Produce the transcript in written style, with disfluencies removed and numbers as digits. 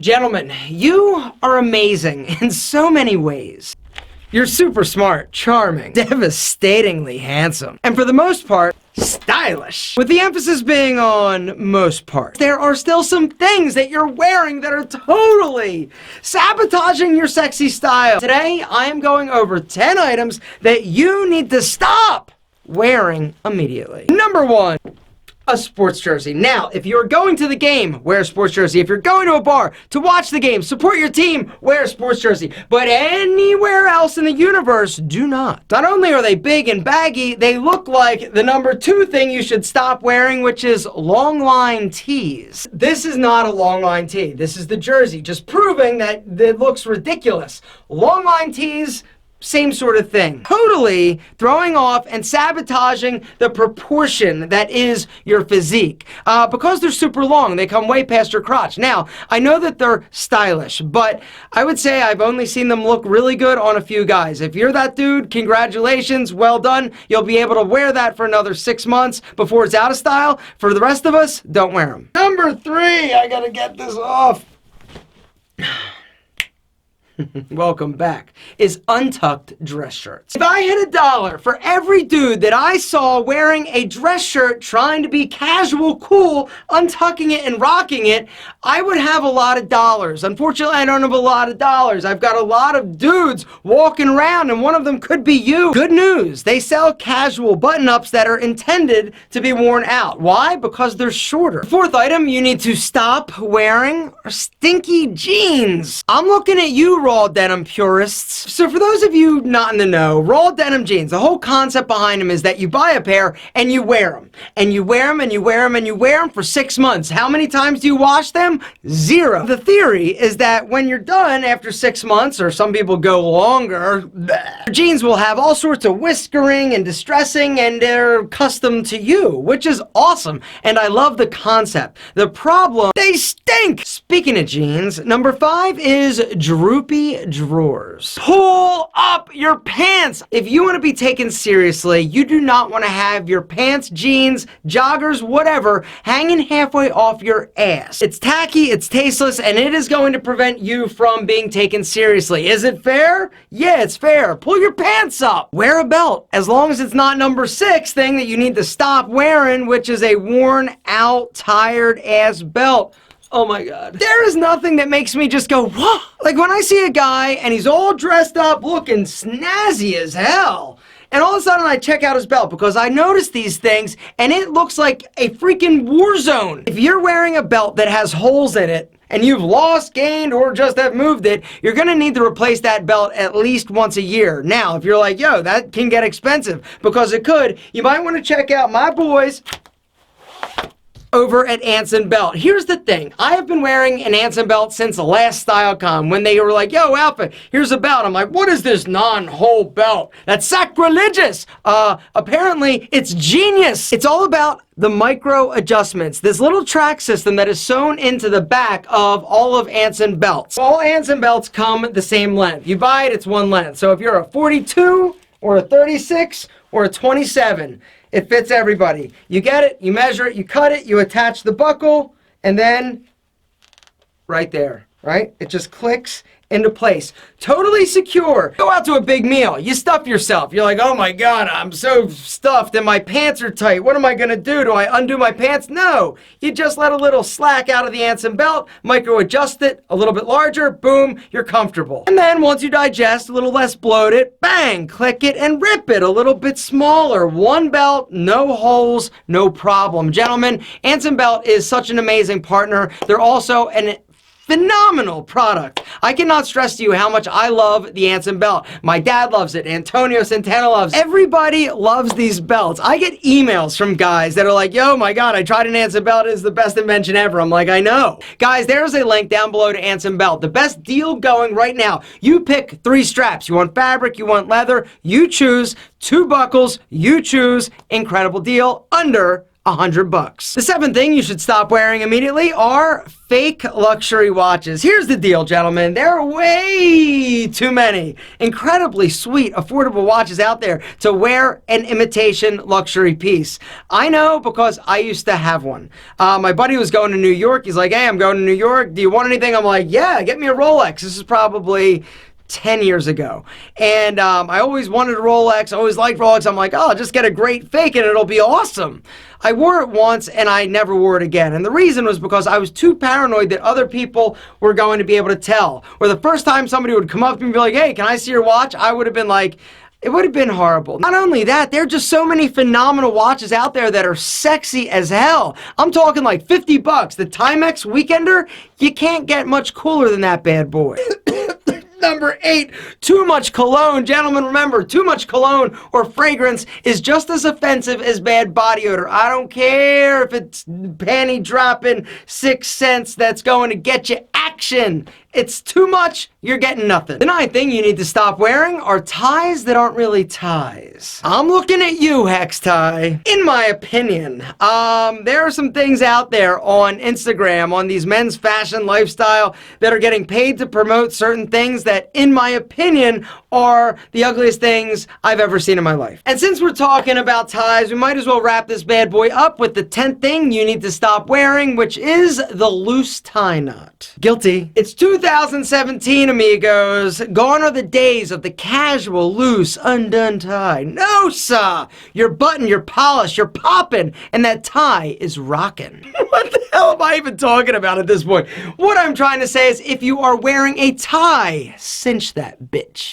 Gentlemen, you are amazing in so many ways. You're super smart, charming, devastatingly handsome, and for the most part, stylish. With the emphasis being on most part. There are still some things that you're wearing that are totally sabotaging your sexy style. Today, I am going over 10 items that you need to stop wearing immediately. Number 1. A sports jersey. Now, if you're going to the game, wear a sports jersey. If you're going to a bar to watch the game, support your team, wear a sports jersey. But anywhere else in the universe, do not. Not only are they big and baggy, they look like the number 2 thing you should stop wearing, which is Longline tees. This is not a Longline tee. This is the jersey, just proving that it looks ridiculous. Longline tees, same sort of thing. Totally throwing off and sabotaging the proportion that is your physique. Because they're super long, they come way past your crotch. Now, I know that they're stylish, but I would say I've only seen them look really good on a few guys. If you're that dude, congratulations, well done. You'll be able to wear that for another 6 months before it's out of style. For the rest of us, don't wear them. Number 3, I gotta get this off. Welcome back, is Untucked dress shirts. If I had $1 for every dude that I saw wearing a dress shirt trying to be casual, cool, untucking it and rocking it, I would have a lot of dollars. Unfortunately, I don't have a lot of dollars. I've got a lot of dudes walking around, and one of them could be you. Good news, they sell casual button-ups that are intended to be worn out. Why? Because they're shorter. 4th item you need to stop wearing are Stinky jeans. I'm looking at you, raw denim purists. So for those of you not in the know, raw denim jeans, the whole concept behind them is that you buy a pair and you wear them. And you wear them and you wear them and you wear them for 6 months. How many times do you wash them? 0. The theory is that when you're done after 6 months, or some people go longer, your jeans will have all sorts of whiskering and distressing, and they're custom to you, which is awesome. And I love the concept. The problem, they stink! Speaking of jeans, number 5 is Droopy drawers. Pull up your pants! If you want to be taken seriously, you do not want to have your pants, jeans, joggers, whatever, hanging halfway off your ass. It's tacky, it's tasteless, and it is going to prevent you from being taken seriously. Is it fair? Yeah, it's fair. Pull your pants up. Wear a belt. As long as it's not number 6 thing that you need to stop wearing, which is a worn out, tired ass belt. Oh my God. There is nothing that makes me just go, whoa. Like when I see a guy and he's all dressed up looking snazzy as hell, and all of a sudden I check out his belt because I noticed these things and it looks like a freaking war zone. If you're wearing a belt that has holes in it and you've lost, gained, or just have moved it, you're gonna need to replace that belt at least once a year. Now, if you're like, yo, that can get expensive, because it could, you might wanna check out my boys over at Anson Belt. Here's the thing. I have been wearing an Anson belt since the last StyleCon when they were like, yo, Alpha, here's a belt. I'm like, what is this non-hole belt? That's sacrilegious. Apparently, it's genius. It's all about the micro adjustments. This little track system that is sewn into the back of all of Anson belts. All Anson belts come the same length. You buy it, it's one length. So if you're a 42 or a 36 or a 27, it fits everybody. You get it, you measure it, you cut it, you attach the buckle, and then right there, right? It just clicks into place. Totally secure. Go out to a big meal. You stuff yourself. You're like, oh my God, I'm so stuffed and my pants are tight. What am I gonna do? Do I undo my pants? No. You just let a little slack out of the Anson belt, micro adjust it a little bit larger, boom, you're comfortable. And then once you digest, a little less bloated, bang, click it and rip it a little bit smaller. One belt, no holes, no problem. Gentlemen, Anson Belt is such an amazing partner. They're also an phenomenal product. I cannot stress to you how much I love the Anson belt. My dad loves it. Antonio Santana loves it. Everybody loves these belts. I get emails from guys that are like, yo, my God, I tried an Anson belt. It's the best invention ever. I'm like, I know. Guys, there's a link down below to Anson Belt. The best deal going right now. You pick 3 straps. You want fabric, you want leather, you choose. 2 buckles, you choose. Incredible deal under $100. The seventh thing you should stop wearing immediately are fake luxury watches. Here's the deal, gentlemen. There are way too many incredibly sweet, affordable watches out there to wear an imitation luxury piece. I know because I used to have one. My buddy was going to New York. He's like, hey, I'm going to New York. Do you want anything? I'm like, yeah, get me a Rolex. This is probably 10 years ago. And I always wanted a Rolex. I always liked Rolex. I'm like, oh, I'll just get a great fake and it'll be awesome. I wore it once and I never wore it again. And the reason was because I was too paranoid that other people were going to be able to tell. Or the first time somebody would come up to me and be like, hey, can I see your watch? I would have been like, it would have been horrible. Not only that, there are just so many phenomenal watches out there that are sexy as hell. I'm talking like $50. The Timex Weekender, you can't get much cooler than that bad boy. Number 8, too much cologne. Gentlemen, remember, too much cologne or fragrance is just as offensive as bad body odor. I don't care if it's panty dropping 6 cents that's going to get you action. It's too much, you're getting nothing. The 9th thing you need to stop wearing are ties that aren't really ties. I'm looking at you, Hex Tie. In my opinion, there are some things out there on Instagram, on these men's fashion lifestyle, that are getting paid to promote certain things that, in my opinion, are the ugliest things I've ever seen in my life. And since we're talking about ties, we might as well wrap this bad boy up with the 10th thing you need to stop wearing, which is the loose tie knot. Guilty. It's 2017, amigos. Gone are the days of the casual, loose, undone tie. No, sir. You're buttoned, you're polished, you're popping, and that tie is rocking. What the hell am I even talking about at this point? What I'm trying to say is if you are wearing a tie, cinch that bitch.